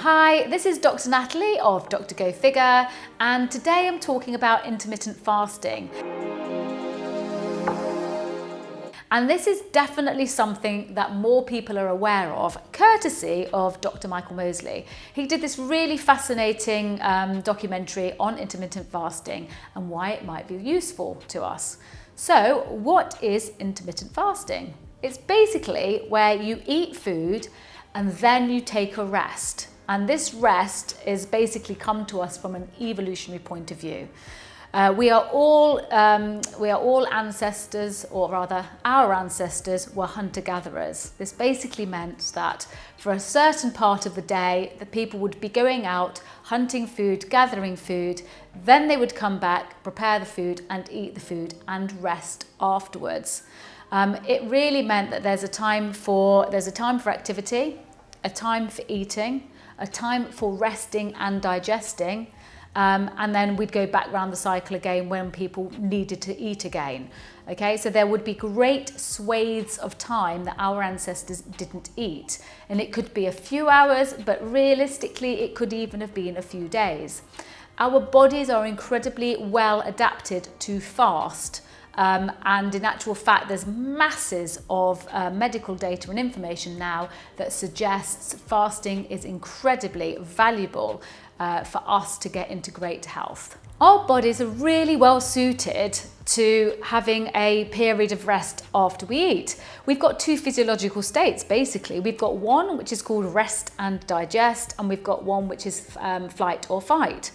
Hi, this is Dr. Natalie of Dr. Go Figure, and today I'm talking about intermittent fasting. And this is definitely something that more people are aware of, courtesy of Dr. Michael Mosley. He did this really fascinating documentary on intermittent fasting and why it might be useful to us. So, what is intermittent fasting? It's basically where you eat food and then you take a rest. And this rest is basically come to us from an evolutionary point of view. We are all ancestors, or rather our ancestors were hunter-gatherers. This basically meant that for a certain part of the day, the people would be going out, hunting food, gathering food, then they would come back, prepare the food and eat the food and rest afterwards. It really meant that there's a time for activity, a time for eating, a time for resting and digesting, and then we'd go back round the cycle again when people needed to eat again. Okay, so there would be great swathes of time that our ancestors didn't eat, and it could be a few hours, but realistically it could even have been a few days. Our bodies are incredibly well adapted to fast. And in actual fact, there's masses of medical data and information now that suggests fasting is incredibly valuable for us to get into great health. Our bodies are really well suited to having a period of rest after we eat. We've got two physiological states basically. We've got one which is called rest and digest, and we've got one which is flight or fight.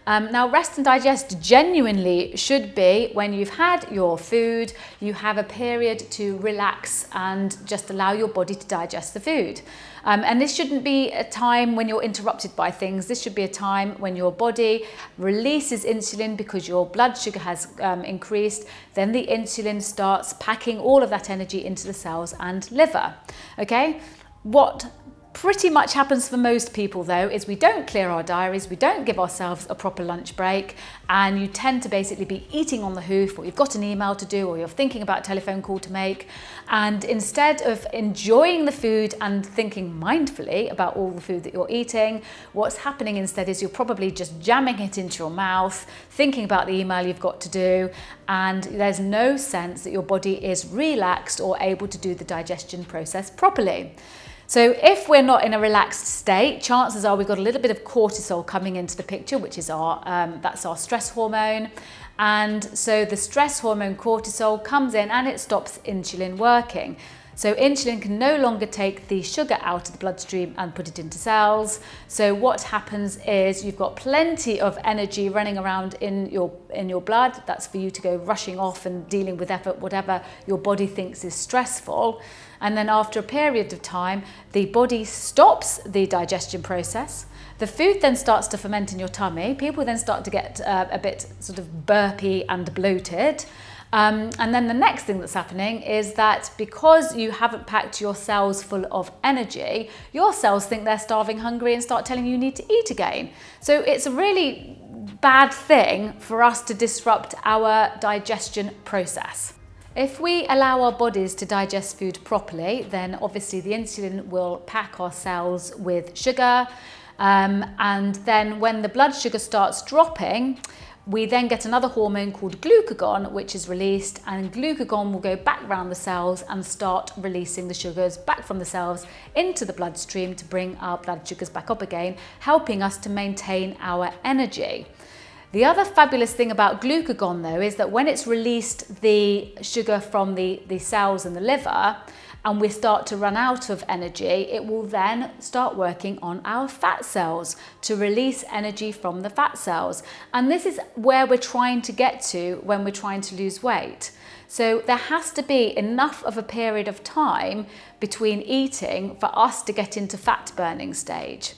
Now, rest and digest genuinely should be when you've had your food, you have a period to relax and just allow your body to digest the food. And this shouldn't be a time when you're interrupted by things. This should be a time when your body releases insulin because your blood sugar has increased. Then the insulin starts packing all of that energy into the cells and liver. Okay? What pretty much happens for most people though is we don't clear our diaries, we don't give ourselves a proper lunch break, and you tend to basically be eating on the hoof, or you've got an email to do, or you're thinking about a telephone call to make, and instead of enjoying the food and thinking mindfully about all the food that you're eating, what's happening instead is you're probably just jamming it into your mouth, thinking about the email you've got to do, and there's no sense that your body is relaxed or able to do the digestion process properly. So if we're not in a relaxed state, chances are we've got a little bit of cortisol coming into the picture, which is that's our stress hormone. And so the stress hormone cortisol comes in and it stops insulin working. So insulin can no longer take the sugar out of the bloodstream and put it into cells. So what happens is you've got plenty of energy running around in your blood. That's for you to go rushing off and dealing with whatever your body thinks is stressful. And then after a period of time, the body stops the digestion process. The food then starts to ferment in your tummy. People then start to get a bit sort of burpy and bloated. And then the next thing that's happening is that because you haven't packed your cells full of energy, your cells think they're starving hungry and start telling you need to eat again. So it's a really bad thing for us to disrupt our digestion process. If we allow our bodies to digest food properly, then obviously the insulin will pack our cells with sugar. And then when the blood sugar starts dropping, we then get another hormone called glucagon, which is released, and glucagon will go back around the cells and start releasing the sugars back from the cells into the bloodstream to bring our blood sugars back up again, helping us to maintain our energy. The other fabulous thing about glucagon though is that when it's released the sugar from the cells and the liver, and we start to run out of energy, it will then start working on our fat cells to release energy from the fat cells. And this is where we're trying to get to when we're trying to lose weight. So there has to be enough of a period of time between eating for us to get into fat burning stage.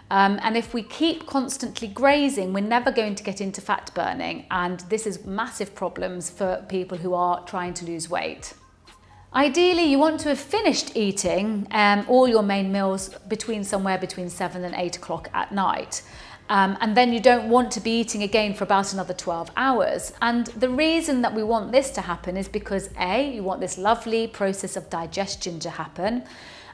And if we keep constantly grazing, we're never going to get into fat burning. And this is massive problems for people who are trying to lose weight. Ideally, you want to have finished eating all your main meals somewhere between 7 and 8 o'clock at night. And then you don't want to be eating again for about another 12 hours. And the reason that we want this to happen is because A, you want this lovely process of digestion to happen.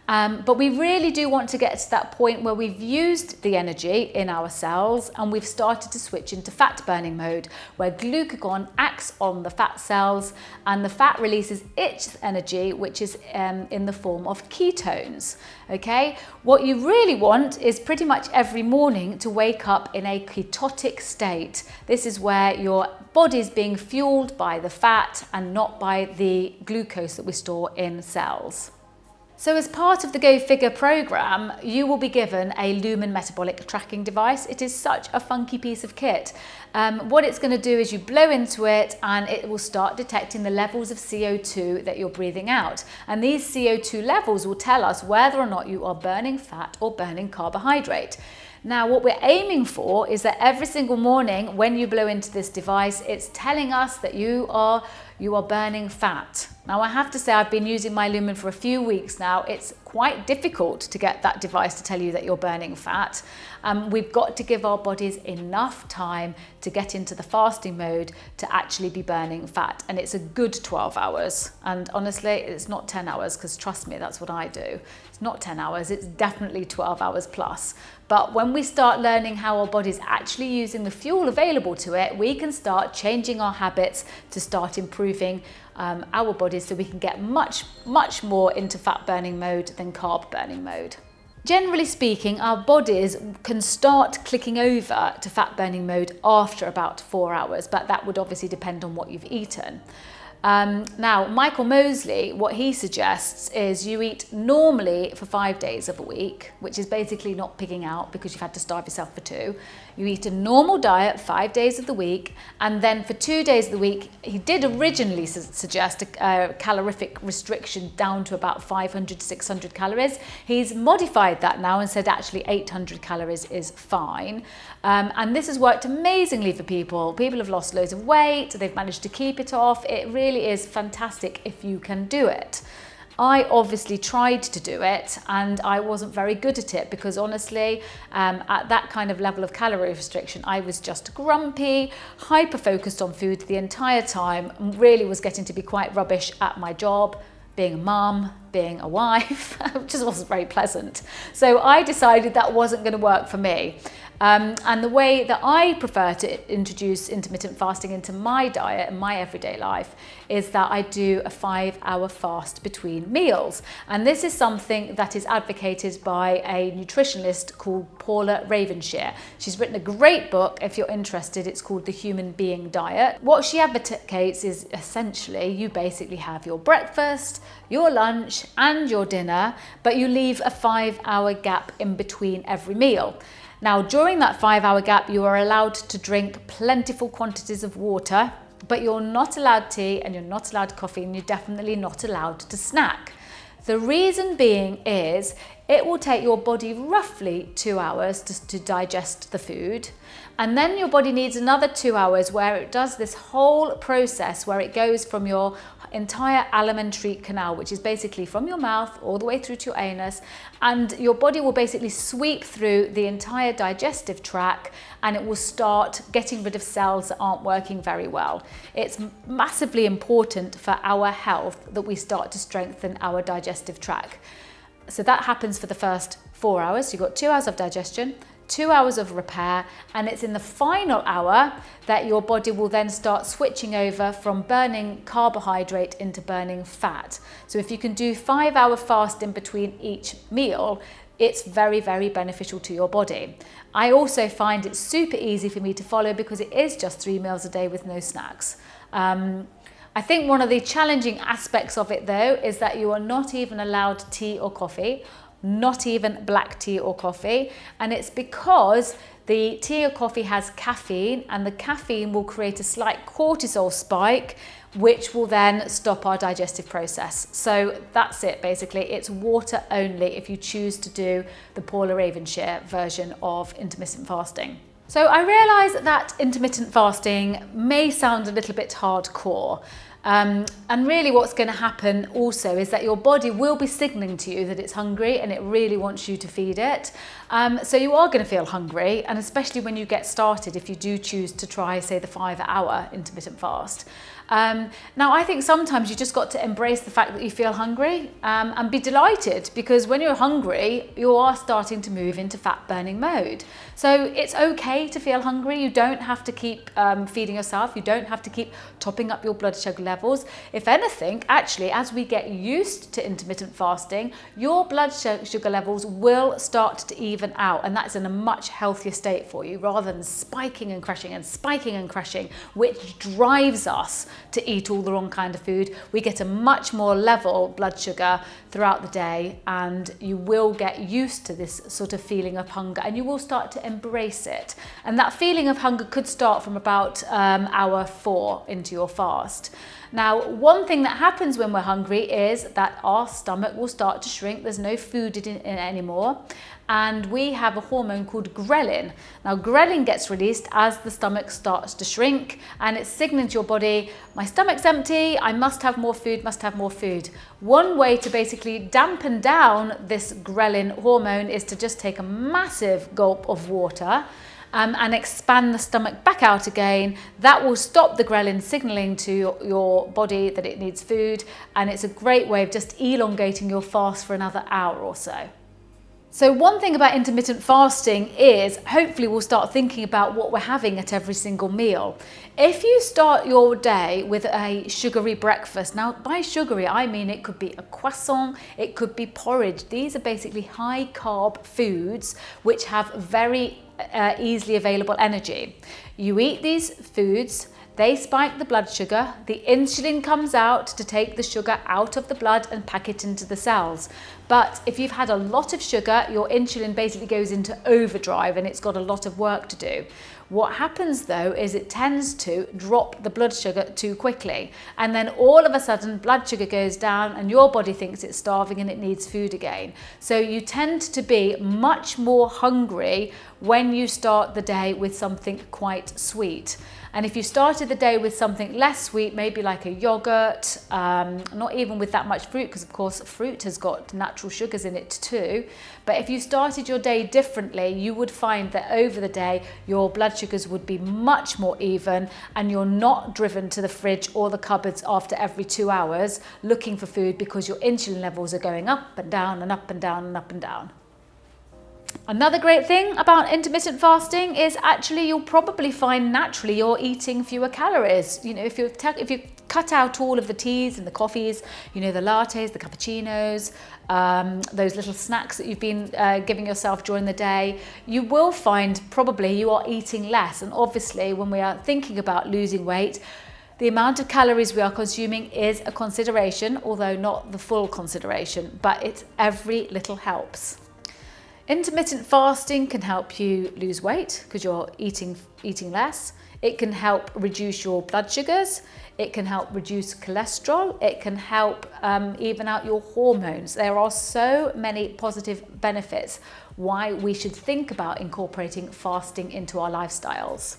But we really do want to get to that point where we've used the energy in our cells and we've started to switch into fat burning mode, where glucagon acts on the fat cells and the fat releases its energy, which is in the form of ketones. Okay, what you really want is pretty much every morning to wake up in a ketotic state. This is where your body is being fueled by the fat and not by the glucose that we store in cells. So as part of the Go Figure program, you will be given a Lumen metabolic tracking device. It is such a funky piece of kit. What it's going to do is you blow into it and it will start detecting the levels of CO2 that you're breathing out. And these CO2 levels will tell us whether or not you are burning fat or burning carbohydrate. Now, what we're aiming for is that every single morning when you blow into this device, it's telling us that you are burning fat. Now, I have to say I've been using my Lumen for a few weeks now. It's quite difficult to get that device to tell you that you're burning fat. We've got to give our bodies enough time to get into the fasting mode to actually be burning fat. And it's a good 12 hours. And honestly, it's not 10 hours because trust me, that's what I do. It's not 10 hours, it's definitely 12 hours plus. But when we start learning how our body's actually using the fuel available to it, we can start changing our habits to start improving our bodies so we can get much more into fat burning mode than carb burning mode. Generally speaking, our bodies can start clicking over to fat burning mode after about 4 hours, but that would obviously depend on what you've eaten. Now, Michael Mosley, what he suggests is you eat normally for 5 days of a week, which is basically not pigging out because you've had to starve yourself for 2. You eat a normal diet 5 days of the week, and then for 2 days of the week, he did originally suggest a calorific restriction down to about 500 to 600 calories. He's modified that now and said actually 800 calories is fine. And this has worked amazingly for people. People have lost loads of weight, they've managed to keep it off. It really is fantastic if you can do it. I obviously tried to do it and I wasn't very good at it because honestly, at that kind of level of calorie restriction, I was just grumpy, hyper focused on food the entire time, and really was getting to be quite rubbish at my job, being a mum, being a wife. It just wasn't very pleasant. So I decided that wasn't going to work for me. And the way that I prefer to introduce intermittent fasting into my diet and my everyday life is that I do a 5-hour fast between meals. And this is something that is advocated by a nutritionist called Paula Ravenshire. She's written a great book, if you're interested. It's called The Human Being Diet. What she advocates is essentially you basically have your breakfast, your lunch and your dinner, but you leave a 5-hour gap in between every meal. Now, during that 5-hour gap, you are allowed to drink plentiful quantities of water, but you're not allowed tea and you're not allowed coffee, and you're definitely not allowed to snack. The reason being is it will take your body roughly 2 hours to digest the food. And then your body needs another 2 hours where it does this whole process where it goes from your entire alimentary canal, which is basically from your mouth all the way through to your anus, and your body will basically sweep through the entire digestive tract and it will start getting rid of cells that aren't working very well. It's massively important for our health that we start to strengthen our digestive tract. So that happens for the first 4 hours. You've got 2 hours of digestion, 2 hours of repair, and it's in the final hour that your body will then start switching over from burning carbohydrate into burning fat. So if you can do 5-hour fast in between each meal, it's very, very beneficial to your body. I also find it super easy for me to follow because it is just 3 meals a day with no snacks. I think one of the challenging aspects of it though is that you are not even allowed tea or coffee, not even black tea or coffee, and it's because the tea or coffee has caffeine, and the caffeine will create a slight cortisol spike, which will then stop our digestive process. So that's it basically. It's water only if you choose to do the Paula Ravenshire version of intermittent fasting. So I realise that intermittent fasting may sound a little bit hardcore. And really what's going to happen also is that your body will be signaling to you that it's hungry and it really wants you to feed it. So you are going to feel hungry, and especially when you get started, if you do choose to try, say, the 5-hour intermittent fast. Now, I think sometimes you just got to embrace the fact that you feel hungry and be delighted, because when you're hungry, you are starting to move into fat burning mode. So it's okay to feel hungry. You don't have to keep feeding yourself. You don't have to keep topping up your blood sugar levels. If anything, actually, as we get used to intermittent fasting, your blood sugar levels will start to even out, and that's in a much healthier state for you, rather than spiking and crashing and spiking and crashing, which drives us to eat all the wrong kind of food. We get a much more level blood sugar throughout the day, and you will get used to this sort of feeling of hunger, and you will start to embrace it. And that feeling of hunger could start from about hour 4 into your fast. Now, one thing that happens when we're hungry is that our stomach will start to shrink. There's no food in it anymore. And we have a hormone called ghrelin. Now, ghrelin gets released as the stomach starts to shrink, and it's signaling to your body, my stomach's empty, I must have more food, must have more food. One way to basically dampen down this ghrelin hormone is to just take a massive gulp of water and expand the stomach back out again. That will stop the ghrelin signaling to your body that it needs food, and it's a great way of just elongating your fast for another hour or so. So one thing about intermittent fasting is hopefully we'll start thinking about what we're having at every single meal. If you start your day with a sugary breakfast, now by sugary I mean it could be a croissant, it could be porridge. These are basically high carb foods which have very easily available energy. You eat these foods, they spike the blood sugar, the insulin comes out to take the sugar out of the blood and pack it into the cells. But if you've had a lot of sugar, your insulin basically goes into overdrive and it's got a lot of work to do. What happens though is it tends to drop the blood sugar too quickly, and then all of a sudden blood sugar goes down and your body thinks it's starving and it needs food again. So you tend to be much more hungry when you start the day with something quite sweet. And if you started the day with something less sweet, maybe like a yogurt, not even with that much fruit, because of course fruit has got natural sugars in it too. But if you started your day differently, you would find that over the day, your blood sugars would be much more even, and you're not driven to the fridge or the cupboards after every 2 hours looking for food, because your insulin levels are going up and down and up and down and up and down. Another great thing about intermittent fasting is actually you'll probably find naturally you're eating fewer calories. You know, if you cut out all of the teas and the coffees, you know, the lattes, the cappuccinos, those little snacks that you've been giving yourself during the day, you will find probably you are eating less. And obviously when we are thinking about losing weight, the amount of calories we are consuming is a consideration, although not the full consideration, but every little helps. Intermittent fasting can help you lose weight because you're eating less. It can help reduce your blood sugars. It can help reduce cholesterol. It can help even out your hormones. There are so many positive benefits why we should think about incorporating fasting into our lifestyles.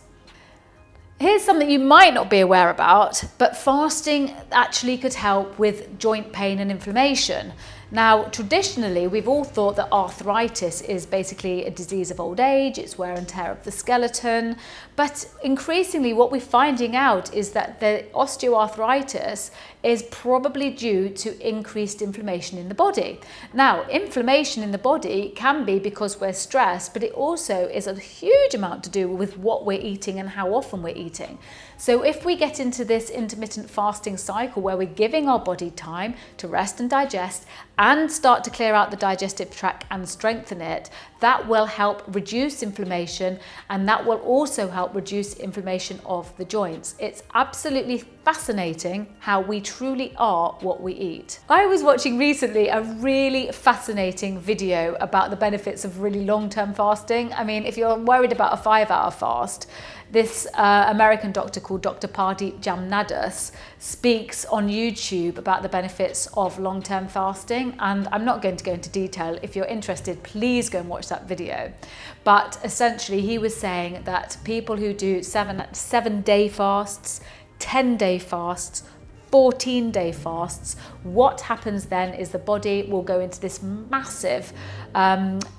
Here's something you might not be aware about, but fasting actually could help with joint pain and inflammation. Now, traditionally, we've all thought that arthritis is basically a disease of old age, it's wear and tear of the skeleton, but increasingly what we're finding out is that the osteoarthritis is probably due to increased inflammation in the body. Now, inflammation in the body can be because we're stressed, but it also is a huge amount to do with what we're eating and how often we're eating. So if we get into this intermittent fasting cycle where we're giving our body time to rest and digest and start to clear out the digestive tract and strengthen it, that will help reduce inflammation, and that will also help reduce inflammation of the joints. It's absolutely fascinating how we truly are what we eat. I was watching recently a really fascinating video about the benefits of really long-term fasting. I mean, if you're worried about a 5-hour fast, this American doctor called Dr. Pardeep Jamnadas speaks on YouTube about the benefits of long-term fasting, and I'm not going to go into detail. If you're interested, please go and watch that video. But essentially he was saying that people who do 7-day fasts, 10-day fasts, 14-day fasts, what happens then is the body will go into this massive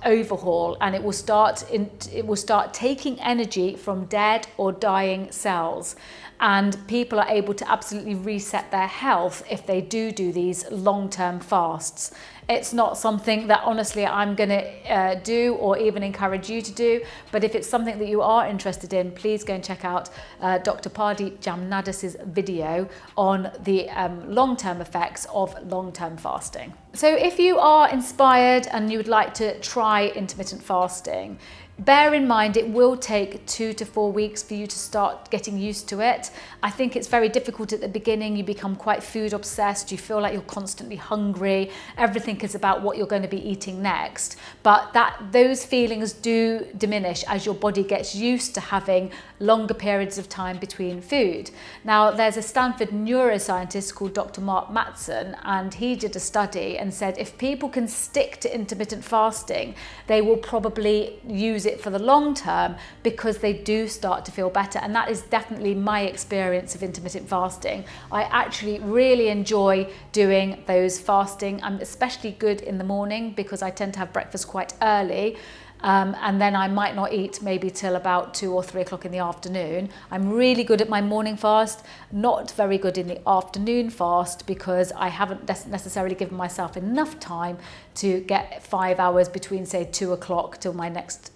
overhaul, and it will start taking energy from dead or dying cells. and people are able to absolutely reset their health if they do these long-term fasts. It's not something that honestly I'm going to do or even encourage you to do, but if it's something that you are interested in, please go and check out Dr. Pardeep Jamnadas's video on the long-term effects of long-term fasting. So if you are inspired and you would like to try intermittent fasting, bear in mind it will take 2 to 4 weeks for you to start getting used to it. I think it's very difficult at the beginning. You become quite food obsessed. You feel like you're constantly hungry. Everything is about what you're going to be eating next. But those feelings do diminish as your body gets used to having longer periods of time between food. Now, there's a Stanford neuroscientist called Dr. Mark Mattson, and he did a study and said if people can stick to intermittent fasting, they will probably use it for the long term because they do start to feel better. And that is definitely my experience of intermittent fasting. I actually really enjoy doing those fasting. I'm especially good in the morning because I tend to have breakfast quite early. And then I might not eat maybe till about 2 or 3 o'clock in the afternoon. I'm really good at my morning fast, not very good in the afternoon fast because I haven't necessarily given myself enough time to get 5 hours between, say, 2 o'clock till my next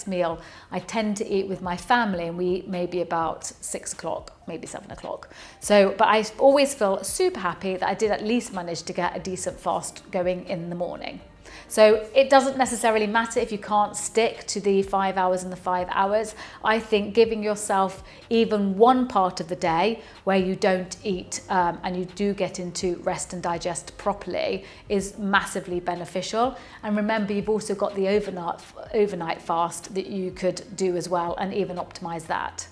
meal. I tend to eat with my family and we eat maybe about 6 o'clock, maybe 7 o'clock. So, but I always feel super happy that I did at least manage to get a decent fast going in the morning. So it doesn't necessarily matter if you can't stick to the 5 hours and the 5 hours. I think giving yourself even one part of the day where you don't eat and you do get into rest and digest properly is massively beneficial. And remember, you've also got the overnight fast that you could do as well and even optimize that.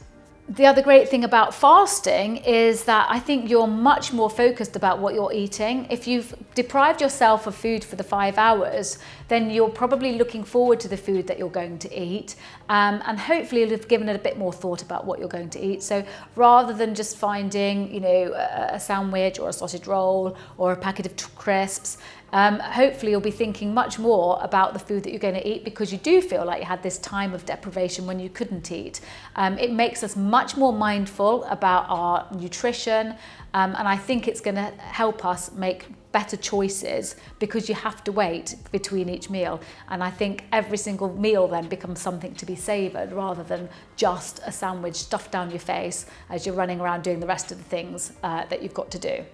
The other great thing about fasting is that I think you're much more focused about what you're eating. If you've deprived yourself of food for the 5 hours, then you're probably looking forward to the food that you're going to eat. And hopefully you'll have given it a bit more thought about what you're going to eat. So rather than just finding, a sandwich or a sausage roll or a packet of crisps, hopefully you'll be thinking much more about the food that you're going to eat because you do feel like you had this time of deprivation when you couldn't eat. It makes us much more mindful about our nutrition, and I think it's going to help us make better choices because you have to wait between each meal. And I think every single meal then becomes something to be savoured rather than just a sandwich stuffed down your face as you're running around doing the rest of the things that you've got to do.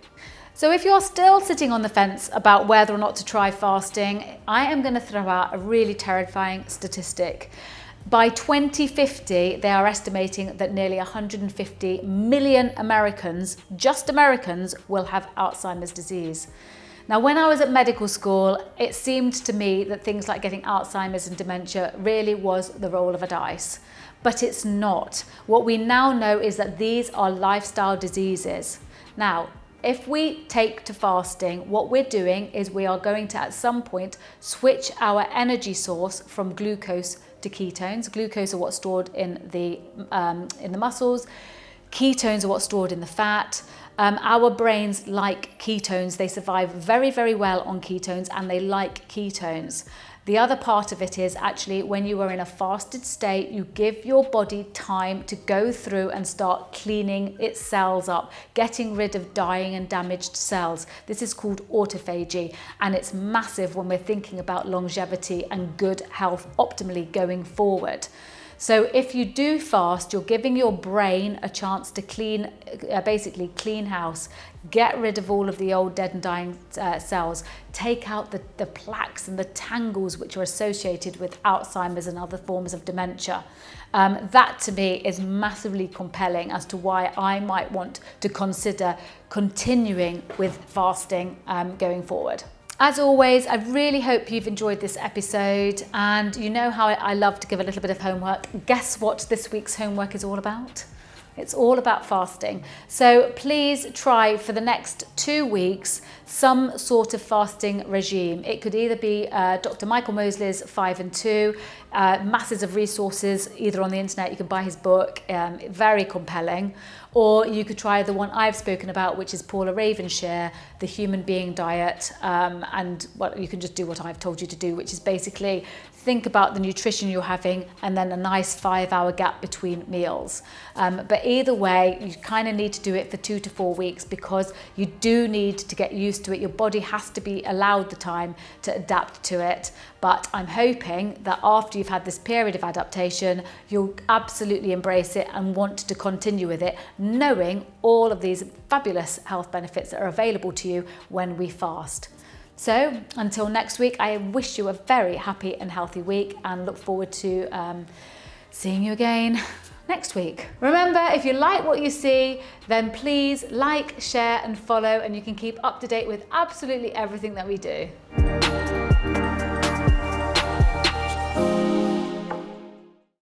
So if you're still sitting on the fence about whether or not to try fasting, I am going to throw out a really terrifying statistic. By 2050, they are estimating that nearly 150 million Americans, just Americans, will have Alzheimer's disease. Now, when I was at medical school, it seemed to me that things like getting Alzheimer's and dementia really was the roll of a dice. But it's not. What we now know is that these are lifestyle diseases. Now, if we take to fasting, what we're doing is we are going to at some point switch our energy source from glucose to ketones. Glucose are what's stored in the muscles. Ketones are what's stored in the fat. Our brains like ketones. They survive very, very well on ketones and they like ketones. The other part of it is actually when you are in a fasted state, you give your body time to go through and start cleaning its cells up, getting rid of dying and damaged cells. This is called autophagy, and it's massive when we're thinking about longevity and good health optimally going forward. So if you do fast, you're giving your brain a chance to basically clean house, get rid of all of the old dead and dying cells, take out the plaques and the tangles which are associated with Alzheimer's and other forms of dementia. That to me is massively compelling as to why I might want to consider continuing with fasting going forward. As always, I really hope you've enjoyed this episode, and you know how I love to give a little bit of homework. Guess what this week's homework is all about? It's all about fasting. So please try for the next 2 weeks some sort of fasting regime. It could either be Dr. Michael Mosley's 5 and 2, masses of resources either on the internet. You can buy his book, very compelling. Or you could try the one I've spoken about, which is Paula Ravenshire, the human being diet. And you can just do what I've told you to do, which is basically think about the nutrition you're having and then a nice 5-hour gap between meals. But either way, you kind of need to do it for 2 to 4 weeks because you do need to get used to it. Your body has to be allowed the time to adapt to it. But I'm hoping that after you've had this period of adaptation, you'll absolutely embrace it and want to continue with it, knowing all of these fabulous health benefits that are available to you when we fast. So until next week, I wish you a very happy and healthy week and look forward to seeing you again next week. Remember, if you like what you see, then please like, share and follow, and you can keep up to date with absolutely everything that we do.